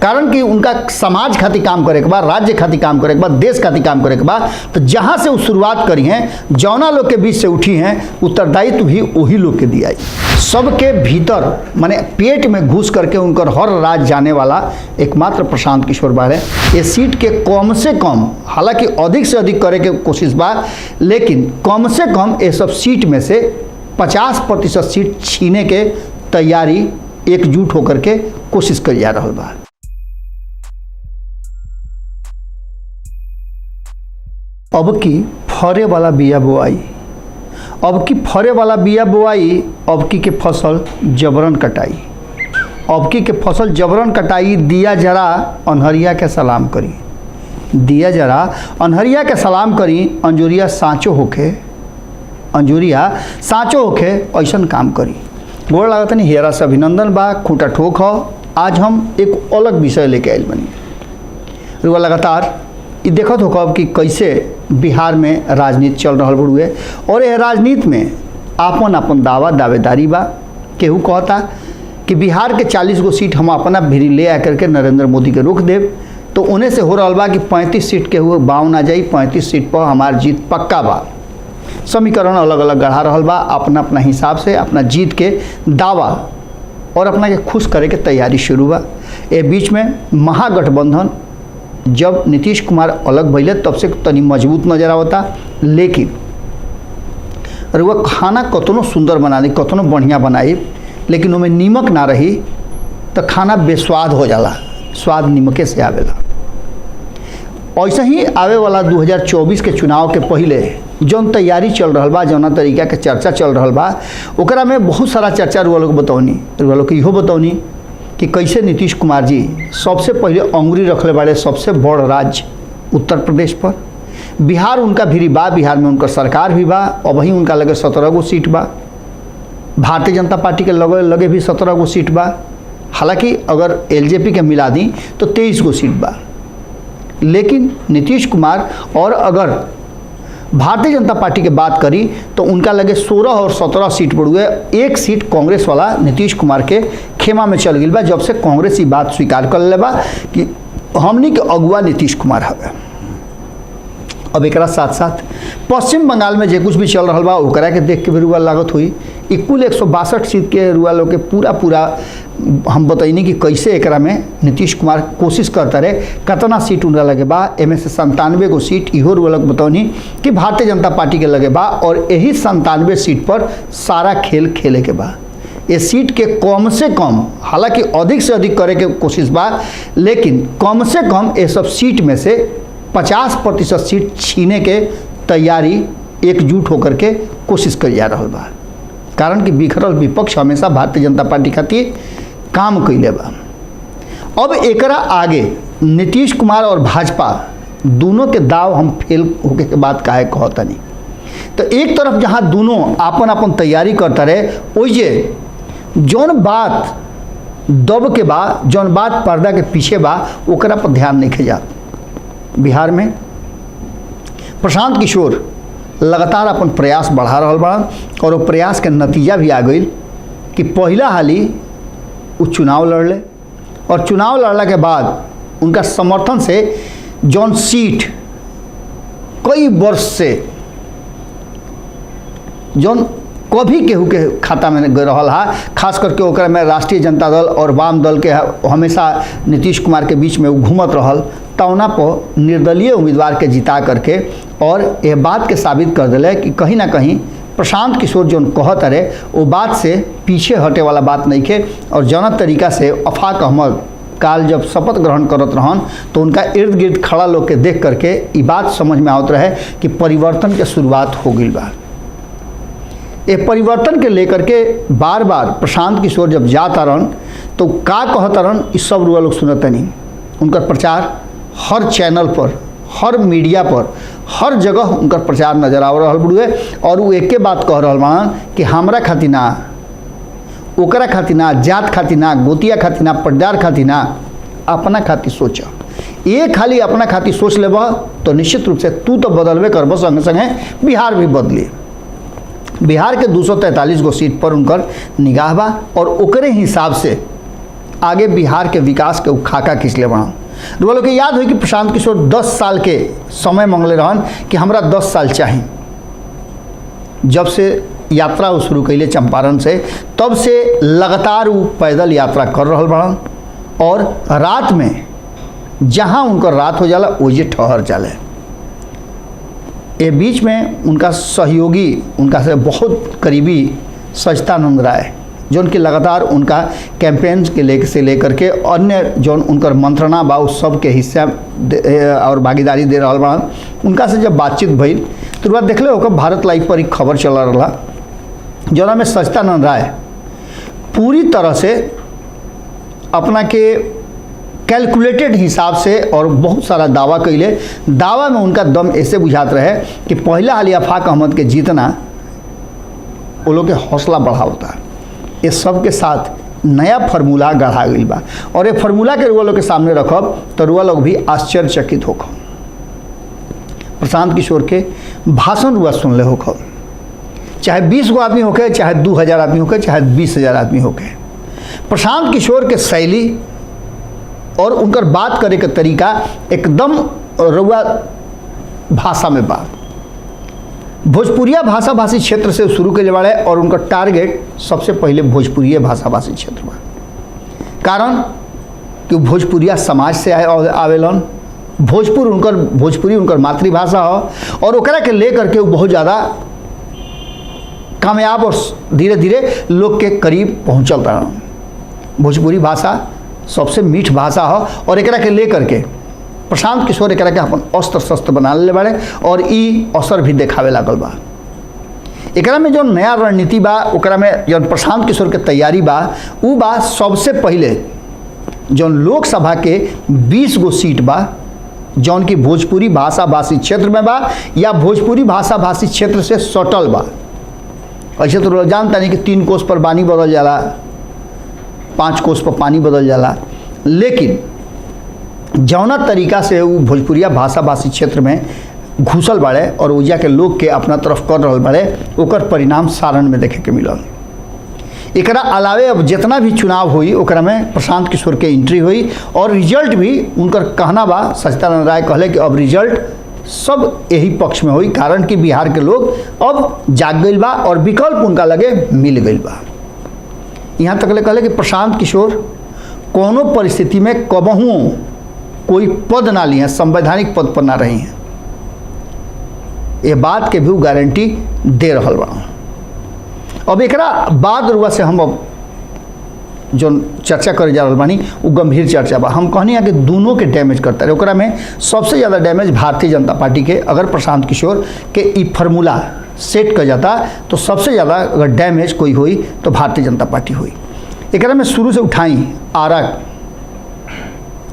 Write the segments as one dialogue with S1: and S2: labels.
S1: कारण कि उनका समाज खातिर काम करे के बाद, राज्य खातिर काम करे के बाद, देश खातिर काम करे के बाद, तो जहाँ से वो शुरुआत करी हैं, जौना लोग के बीच से उठी हैं, उत्तरदायित्व भी वही लोग के दिया। सबके भीतर माने पेट में घुस करके उनकर हर राज जाने वाला एकमात्र प्रशांत किशोर बाड़े। ये सीट के कम से कम, हालांकि अधिक से अधिक करे के कोशिश बा, लेकिन कम से कम ये सब सीट में से 50% सीट छीने के तैयारी एकजुट होकर के कोशिश करी जा रहा बा। अब की फरे वाला बिया बोआई, अब की फरे वाला बिया बोआई, अब की के फसल जबरन कटाई, अब की के फसल जबरन कटाई। दिया जरा अनहरिया के सलाम करी, दिया जरा अनहरिया के सलाम करी। अंजुरिया साँचो होके, अंजुरिया साँचो होके ऐसन काम करी। गोड़ लागत नहीं, हेरा से अभिनंदन बा, खूंटा ठोक हो। आज हम एक अलग विषय लेके आयल बनी। रुआ लगातार ये देखत हो कब कि कैसे बिहार में राजनीति चल रहा बड़ुए, और यह राजनीति में आपन आपन दावा दावेदारी बा। केहू कहता कि बिहार के 40 गो सीट हम अपना भिरी ले आकर के नरेंद्र मोदी के रोक देव, तो उन्हें से हो रहा बा कि 35 सीट के हुए बाव ना जाई, 35 सीट पर हमार जीत पक्का बा। समीकरण अलग अलग गढ़ा रहा बा, अपना अपना हिसाब से अपना जीत के दावा और अपना के खुश करे के तैयारी शुरू बा। ए बीच में महागठबंधन जब नीतीश कुमार अलग भइले तब से तनी मजबूत नजर आवता, लेकिन रुआ खाना कतनो सुंदर बना दी, कतनो बढ़िया बनाई, लेकिन उनमें नीमक ना रही तो खाना बेस्वाद हो जाला। स्वाद नीमके से आवेला। ऐसे ही आवे वाला 2024 के चुनाव के पहले जौन तैयारी चल रहा बा, जौना तरीका के चर्चा चल रहा बा, ओकरा में बहुत सारा चर्चा रुआ लोग बतौनी। रुआ लोग के इहो बतौनी कि कैसे नीतीश कुमार जी सबसे पहले अंगुरी रखले बाड़े सबसे बड़ राज्य उत्तर प्रदेश पर। बिहार उनका भी बा, बिहार में उनका सरकार भी बा, और वहीं उनका लगे 17 गो सीट बा। भारतीय जनता पार्टी के लगे भी 17 गो सीट बा। हालांकि अगर एलजेपी के मिला दी तो 23 गो सीट बा। लेकिन नीतीश कुमार और अगर भारतीय जनता पार्टी की बात करी तो उनका लगे 16 और 17 सीट बढ़ुए। एक सीट कांग्रेस वाला नीतीश कुमार के खेमा में चल गई बा, जब से कांग्रेस ये बात स्वीकार कर ले बा कि हमनी के अगुआ नीतीश कुमार हवे। अब एक साथ साथ पश्चिम बंगाल में जे कुछ भी चल रहा बा, ओकरा के देख के भी रुआ लागत हुई। कुल 162 सीट के रुआ लोग के पूरा हम बताइनी कि कैसे एकरा में नीतीश कुमार कोशिश करता रहे, कितना सीट उनका लगे बा। एम से 97 गो सीट इहो रुआ लोग बतौनी कि भारतीय जनता पार्टी के लगे बा, और यही 97 सीट पर सारा खेल खेले के बा। ये सीट के कम से कम, हालांकि अधिक से अधिक करे के कोशिश बा, लेकिन कम से कम ये सब सीट में से 50% सीट छीने के तैयारी एकजुट होकर के कोशिश करी जा रहा बा। कारण कि बिखरल विपक्ष हमेशा भारतीय जनता पार्टी खातिर काम कैले बा। अब एकरा आगे नीतीश कुमार और भाजपा दोनों के दाव हम फेल होके के बाद काहे कहतनी। तो एक तरफ जहाँ दोनों आपन आपन तैयारी करता रहे, ओइजे जौन बात दब के बा, जौन बात पर्दा के पीछे बा, ओकरा पर ध्यान नहीं खे जात। बिहार में प्रशांत किशोर लगातार अपन प्रयास बढ़ा रहा बा, और वो प्रयास के नतीजा भी आ गई कि पहला हाली वो चुनाव लड़ले, और चुनाव लड़ला के बाद उनका समर्थन से जौन सीट कई वर्ष से जौन कभी केहू के खाता में रहल हा, खास करके ओकरा में राष्ट्रीय जनता दल और वाम दल के हमेशा नीतीश कुमार के बीच में वो घूमत रहल, तौना पर निर्दलीय उम्मीदवार के जिता करके और यह बात के साबित कर दिले कि कहीं ना कहीं प्रशांत किशोर जो कहत रहे वो बात से पीछे हटे वाला बात नहीं खे। और जौना तरीका से अफाक अहमद काल जब शपथ ग्रहण करत रहन, तो उनका इर्द गिर्द खड़ा लोग के देख करके ये बात समझ में आवत रहे कि परिवर्तन के शुरुआत हो गई बा। ये परिवर्तन के लेकर के बार बार प्रशांत किशोर जब जाता रहन तो का कहता रहन, इस सब रुआ लोग सुनते नहीं। उनका प्रचार हर चैनल पर, हर मीडिया पर, हर जगह उनका प्रचार नजर आ रहा बुढ़े, और वो एक बात कह रहा बा कि हमरा खातिर ना, ओकरा खातिर ना, जात खातिर ना, गोतिया खातिर ना, पट्टेदार खातिर ना, अपना खातिर सोच। ये खाली अपना खातिर सोच लेब तो निश्चित रूप से तू तो बदलबे करब, संगे संगे बिहार भी बदली। बिहार के 243 गो सीट पर उनकर निगाह बा, और ओकरे हिसाब से आगे बिहार के विकास के खाका खींचले बड़ा। रुआ लोग के याद हो कि प्रशांत किशोर 10 साल के समय मांगले रहन कि हमरा 10 साल चाहिए। जब से यात्रा वो शुरू कैले चंपारण से, तब से लगातार वो पैदल यात्रा कर रहा बड़न और रात में जहाँ उनका रात हो जाला ओजे ठहर जाले। ये बीच में उनका सहयोगी, उनका से बहुत करीबी सच्चिदानंद राय, जो उनके लगातार उनका कैंपेन के से लेकर के अन्य जो उनकर मंत्रणा बा उस सब के हिस्सा और भागीदारी दे रहा बड़ा। उनका से जब बातचीत भई तो बात देखले होकर भारत लाइव पर एक खबर चल रहा जो में सच्चिदानंद राय पूरी तरह से अपना के कैलकुलेटेड हिसाब से और बहुत सारा दावा कैले। दावा में उनका दम ऐसे बुझात रहे कि पहला हाल आफाक अहमद के जीतना वो लोग के हौसला बढ़ावता। ये सब के साथ नया फार्मूला गढ़ा गई बा और ये फार्मूला के रुआ लोग के सामने रखब तो रुआ लोग भी आश्चर्यचकित होखब। प्रशांत किशोर के भाषण रुआ सुन ले होखब, चाहे 20 गो आदमी होके, चाहे 2000 आदमी होके, चाहे 20,000 आदमी होके। प्रशांत किशोर के शैली और उनकर बात करे के तरीका एकदम रुआ भाषा में बा। भोजपुरिया भाषा भाषी क्षेत्र से शुरू के बाड़े और उनका टारगेट सबसे पहले भोजपुरिया भाषा भाषी क्षेत्र बा। कारण कि भोजपुरिया समाज से आवेलन, भोजपुरी उनकर मातृभाषा हो और ओकरा के लेकर के वो बहुत ज़्यादा कामयाब और धीरे धीरे लोग के करीब पहुँचल रहा। भोजपुरी भाषा सबसे मीठ भाषा हो और एकरा के लेकर के प्रशांत किशोर एकरा के अपन अस्त्र शस्त्र बना ले बाड़े और ई असर भी देखावे लागल बा। एकरा में जो नया रणनीति बा ओकरा में जो प्रशांत किशोर के तैयारी बा उ बा सबसे पहले जो लोकसभा के 20 गो सीट बा जौन की भोजपुरी भाषा भाषी क्षेत्र में बा या भोजपुरी भाषा भाषी क्षेत्र से सटल बा। ऐसे तो जानता नहीं कि 3 कोस पर पानी बदल जाला, 5 कोस पर पानी बदल जाला, लेकिन जौना तरीका से वो भोजपुरिया भाषा भाषी क्षेत्र में घुसल बाड़े और ऊर्जा के लोग के अपना तरफ कर रहा बाड़े, ओकर परिणाम सारण में देखे के मिलल। एकरा अलावे अब जितना भी चुनाव हुई ओकरा में प्रशांत किशोर के एंट्री हुई और रिजल्ट भी उनकर कहना बा। सच्चिदानंद राय कहले कि अब रिजल्ट सब यही पक्ष में हुई, कारण कि बिहार के लोग अब जाग गई बा और विकल्प उनका लगे मिल गई बा। यहाँ तक ले कहले कि प्रशांत किशोर कोनो परिस्थिति में कबहू कोई पद ना लिए, संवैधानिक पद पर ना रही हैं। ये बात के भी गारंटी दे रहा बा। अब एकरा बाद रुआ से हम अब जो चर्चा करे जा रहा बानी वो गंभीर चर्चा बा। हम कहनी है कि दोनों के डैमेज करता है। ओकरा में सबसे ज़्यादा डैमेज भारतीय जनता पार्टी के, अगर प्रशांत किशोर के ई फार्मूला सेट कर जाता तो सबसे ज़्यादा अगर डैमेज कोई हुई तो भारतीय जनता पार्टी हुई। एकरा में शुरू से उठाई आरा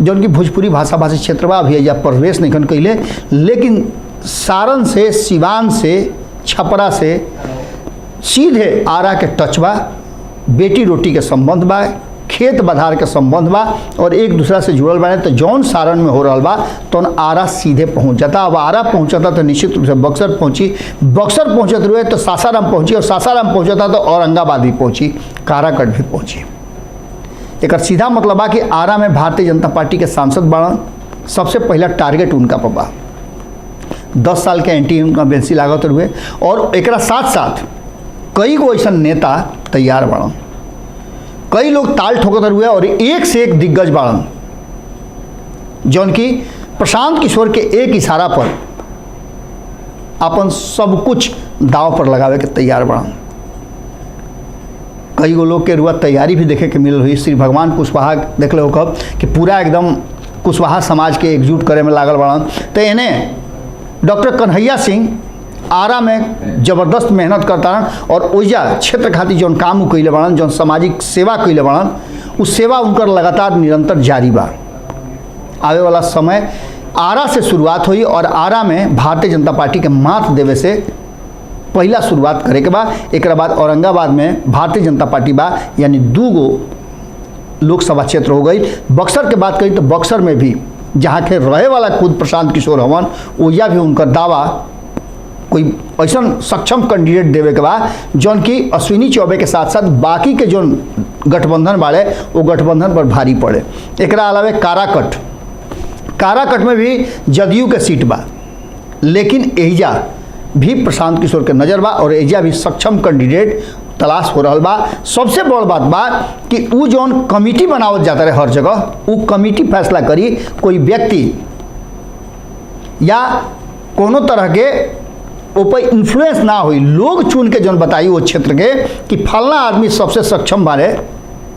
S1: जो उनकी भोजपुरी भाषा भाषी क्षेत्र बा अभी या प्रवेश नहीं कन कैले, लेकिन सारण से, सिवान से, छपरा से सीधे आरा के टच बा, बेटी रोटी के संबंध बा, खेत बधार के संबंध बा और एक दूसरा से जुड़ल बा। तो जौन सारण में हो रहा बा तो आरा सीधे पहुंच जाता। अब आरा पहुंचता तो निश्चित रूप से बक्सर पहुंची, बक्सर पहुंचते हुए तो सासाराम पहुंची और सासाराम पहुंचता तो औरंगाबाद भी पहुंची, काराकट भी पहुंची। एक सीधा मतलब बा कि आरा में भारतीय जनता पार्टी के सांसद बाड़न, सबसे पहला टारगेट उनका पर बा। 10 साल के एंटी इनकम्बेंसी लागत हुए और एक साथ साथ कई गो ऐसा नेता तैयार बाड़न, कई लोग ताल ठोकत हुए और एक से एक दिग्गज बाड़न जौन की प्रशांत किशोर के एक इशारा पर अपन सब कुछ दाव पर लगावे के तैयार बाड़न। कई गो लोग के रुआ तैयारी भी देखे के मिल हुई। श्री भगवान कुशवाहा देख लो कब कि पूरा एकदम कुशवाहा समाज के एकजुट करे में लागल बाड़न। तो इन्हें डॉक्टर कन्हैया सिंह आरा में ज़बरदस्त मेहनत करता और ओइजा क्षेत्र खातिर जौन काम कैले बाड़न, जौन सामाजिक सेवा कैले बाड़न, उस सेवा उनकर लगातार निरंतर जारी बा। आवे वाला समय आरा से शुरुआत हुई और आरा में भारतीय जनता पार्टी के मात देवे से पहला शुरुआत करे के बाद एक बाद औरंगाबाद में भारतीय जनता पार्टी बा, यानी 2 गो लोकसभा क्षेत्र हो गई। बक्सर के बात करी तो बक्सर में भी जहाँ के रहे वाला खुद प्रशांत किशोर हवन, ओया भी उनका दावा कोई ऐसा सक्षम कैंडिडेट देवे के बाद जौन की अश्विनी चौबे के साथ साथ बाकी के जो गठबंधन वाले वो गठबंधन पर भारी पड़े। एक अलावे काराकट में भी जदयू के सीट बा, लेकिन एहिजा भी प्रशांत किशोर के नज़र बा और एहिजा भी सक्षम कैंडिडेट तलाश हो रहा बा। सबसे बड़ बात बा कि उ जौन कमिटी बनावल जाता रहे हर जगह, उ कमिटी फैसला करी कोई व्यक्ति या कोनो तरह के ऊपर इन्फ्लुएंस ना हुई, लोग चुन के जौन बताई वो क्षेत्र के कि फलना आदमी सबसे सक्षम बारे,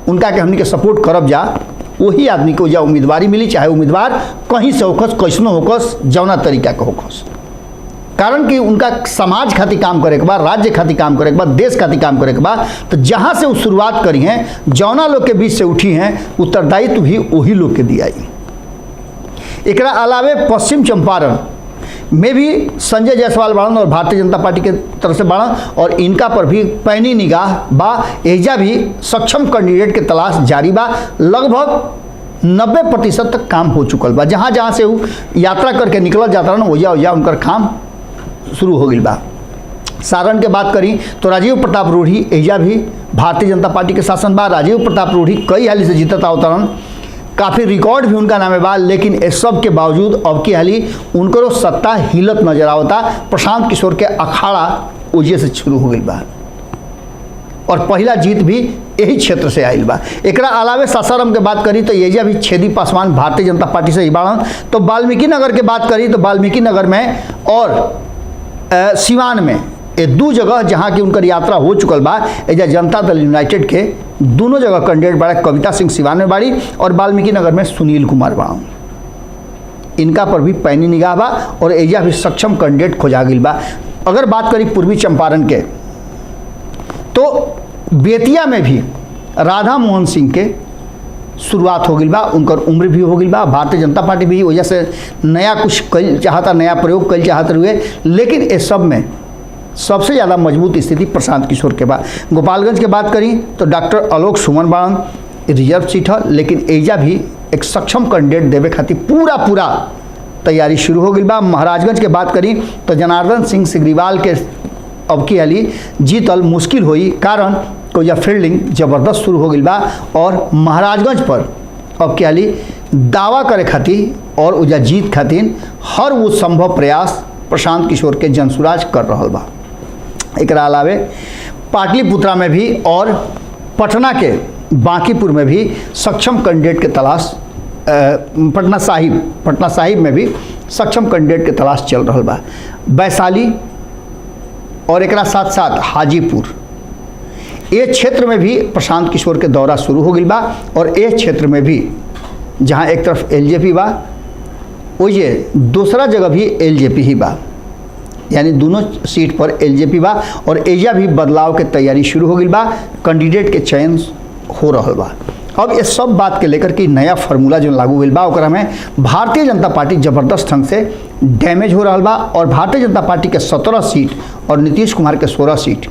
S1: उनका के हमनी के सपोर्ट करब जा, वही आदमी को जा उम्मीदवारी मिली, चाहे उम्मीदवार कहीं से होकस, कैसनो होकस, जौना तरीका के होकस। कारण कि उनका समाज खातिर काम करे के बाद, राज्य खातिर काम करे के बाद, देश खातिर काम करे के बाद, तो जहाँ से वो शुरुआत करी हैं, जौना लोग के बीच से उठी हैं, उत्तरदायित्व भी वही लोग के दिया। एक अलावे पश्चिम चंपारण में भी संजय जायसवाल बाड़न और भारतीय जनता पार्टी के तरफ से बाड़न और इनका पर भी पैनी निगाह बा। एजा भी सक्षम कैंडिडेट के तलाश जारी बा। लगभग 90% तक काम हो चुकल बा। जहाँ जहाँ से वो यात्रा करके निकल जाता रहा ओजा उनकर काम शुरू हो गई बा। सारण के बात करी तो राजीव प्रताप रूढ़ी एजा भी भारतीय जनता पार्टी के शासन बा। राजीव प्रताप रूढ़ी कई हाली से जीतता उतरन, काफ़ी रिकॉर्ड भी उनका नामे बा, लेकिन इस सब के बावजूद अब की हाली उनको सत्ता हिलत नजर आवता। प्रशांत किशोर के अखाड़ा ओजे से शुरू हो गई बा और पहला जीत भी यही क्षेत्र से आयल बा। एक अलावे सासाराम के बात करी तो एजा भी छेदी पासवान भारतीय जनता पार्टी से ही बाड़न। तो वाल्मीकि नगर के बात करी तो वाल्मीकि नगर में और सिवान में ये दो जगह जहाँ की उनकर यात्रा हो चुकल बा। एजा जनता दल यूनाइटेड के दोनों जगह कैंडिडेट बाड़ा, कविता सिंह सिवान में बाड़ी और वाल्मीकि नगर में सुनील कुमार बाड़ा। इनका पर भी पैनी निगाह बा और एजा भी सक्षम कैंडिडेट खोजा गई बा। अगर बात करी पूर्वी चंपारण के तो बेतिया में भी राधा मोहन सिंह के शुरुआत हो गई बा, उनकर उम्र भी हो गई बा। भारतीय जनता पार्टी भी वजह से नया कुछ कल चाहता, नया प्रयोग कल चाहते हुए, लेकिन इस सब में सबसे ज़्यादा मजबूत स्थिति प्रशांत किशोर के बाद। गोपालगंज के बात करी तो डॉक्टर आलोक सुमन बाड़न, रिजर्व सीट है, लेकिन एजा भी एक सक्षम कैंडिडेट देवे खातिर पूरा तैयारी शुरू हो गई बा। महाराजगंज के बात करी तो जनार्दन सिंह सिग्रीवाल के अब की हाली जीतल मुश्किल हुई, कारण को यह फील्डिंग जबरदस्त शुरू हो गई बा और महाराजगंज पर अब की हाली दावा करे खातिर और उजा जीत खातिर हर वो संभव प्रयास प्रशांत किशोर के जनसुराज कर रहा बा। एक अलावे पाटलिपुत्रा में भी और पटना के बांकीपुर में भी सक्षम कैंडिडेट के तलाश, पटना साहिब में भी सक्षम कैंडिडेट के तलाश चल रहा बा। वैशाली और एक साथ साथ हाजीपुर, ये क्षेत्र में भी प्रशांत किशोर के दौरा शुरू हो गई बा और ये क्षेत्र में भी जहाँ एक तरफ एलजेपी बा, ओजे दूसरा जगह भी एलजेपी ही बा, यानी दोनों सीट पर एलजेपी बा और एजा भी बदलाव के तैयारी शुरू हो गई बा। कैंडिडेट के चयन हो रहा बा। अब इस सब बात के लेकर कि नया फार्मूला जो लागू हुई बा ओकरा में भारतीय जनता पार्टी जबरदस्त ढंग से डैमेज हो रहा बा और भारतीय जनता पार्टी के 17 सीट और नीतीश कुमार के 16 सीट।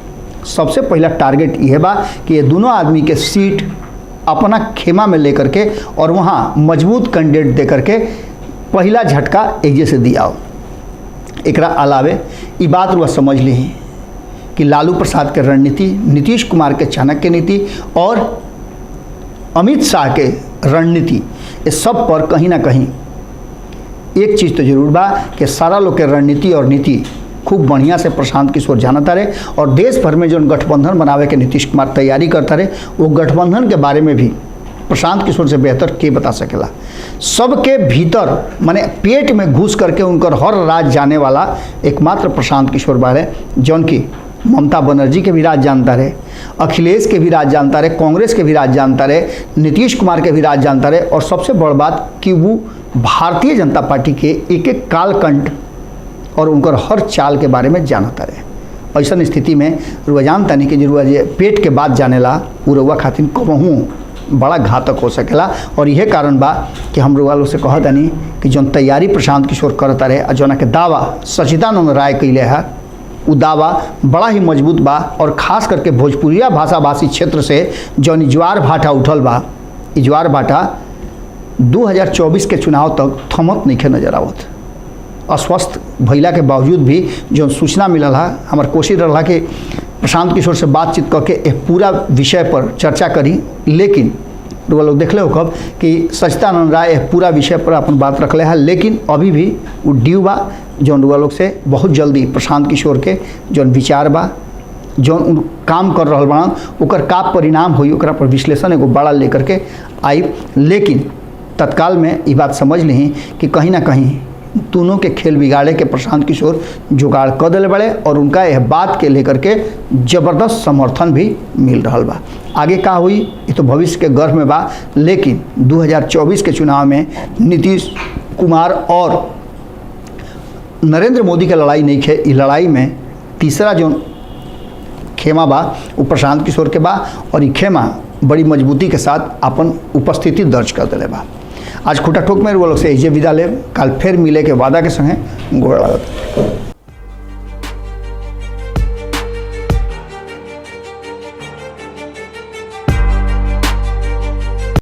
S1: सबसे पहला टारगेट यह बा कि ये दोनों आदमी के सीट अपना खेमा में लेकर के और वहाँ मजबूत कैंडिडेट दे करके पहला झटका एजे से दिया। एक अलावे ये बात वह समझ ली कि लालू प्रसाद के रणनीति, नीतीश कुमार के चाणक्य नीति और अमित शाह के रणनीति, इस सब पर कहीं ना कहीं एक चीज़ तो जरूर बा कि सारा लोग के रणनीति और नीति खूब बढ़िया से प्रशांत किशोर जानता रहे और देश भर में जो गठबंधन बनावे के नीतीश कुमार तैयारी करता रहे, वो गठबंधन के बारे में भी प्रशांत किशोर से बेहतर के बता सकेला। सबके भीतर माने पेट में घुस करके उनकर हर राज जाने वाला एकमात्र प्रशांत किशोर बारे, जौन की ममता बनर्जी के भी राज जानता रहे, अखिलेश के भी राज जानता रहे, कांग्रेस के भी राज जानता रहे, नीतीश कुमार के भी राज जानता रहे और सबसे बड़ बात कि वो भारतीय जनता पार्टी के एक एक कालखंड और उनकर हर चाल के बारे में जानता रहे। ऐसा स्थिति में रुआ जानता नहीं कि जो रुआ पेट के बाद जानेला वो रुआ खातिर कहूँ बड़ा घातक हो सकेला। और यह कारण बा कि हम लोग वालों से कहता नहीं कि जौन तैयारी प्रशांत किशोर करता रहे और जौना के दावा सचिदानंद राय कैले है, वो दावा बड़ा ही मजबूत बा और खास करके भोजपुरिया भाषा भाषी क्षेत्र से जौन ज्वार भाटा उठल बा, ज्वार भाटा 2024 के चुनाव तक थमत नहीं नजर आवत। अस्वस्थ भइला के बावजूद भी जो सूचना मिलल है, हमार कोशिश रहा कि प्रशांत किशोर से बातचीत करके एक पूरा विषय पर चर्चा करी, लेकिन रुआ लोग देखले हो कब कि सचिदानंद राय पूरा विषय पर अपन बात रखले है, लेकिन अभी भी वो ड्यू बा जौन रुआ लोग से बहुत जल्दी प्रशांत किशोर के जौन विचार बा, जौन उन काम कर रहा बा, ओकर का परिणाम होई ओकरा पर विश्लेषण एगो बड़ा लेकर के आई। लेकिन तत्काल में ये बात समझ ली कि कहीं ना कहीं दोनों के खेल बिगाड़े के प्रशांत किशोर जुगाड़ कर दिले बड़े और उनका यह बात के लेकर के जबरदस्त समर्थन भी मिल रहा बा। आगे का हुई ये तो भविष्य के गर्भ में बा, लेकिन 2024 के चुनाव में नीतीश कुमार और नरेंद्र मोदी के लड़ाई नहीं खे, इस लड़ाई में तीसरा जो खेमा बा वो प्रशांत किशोर के बा और ये खेमा बड़ी मजबूती के साथ अपन उपस्थिति दर्ज कर दिले बा। आज खुटा ठोक में वो लोग से विदा ले, कल फिर मिले के वादा के संगे गोड़ लागत।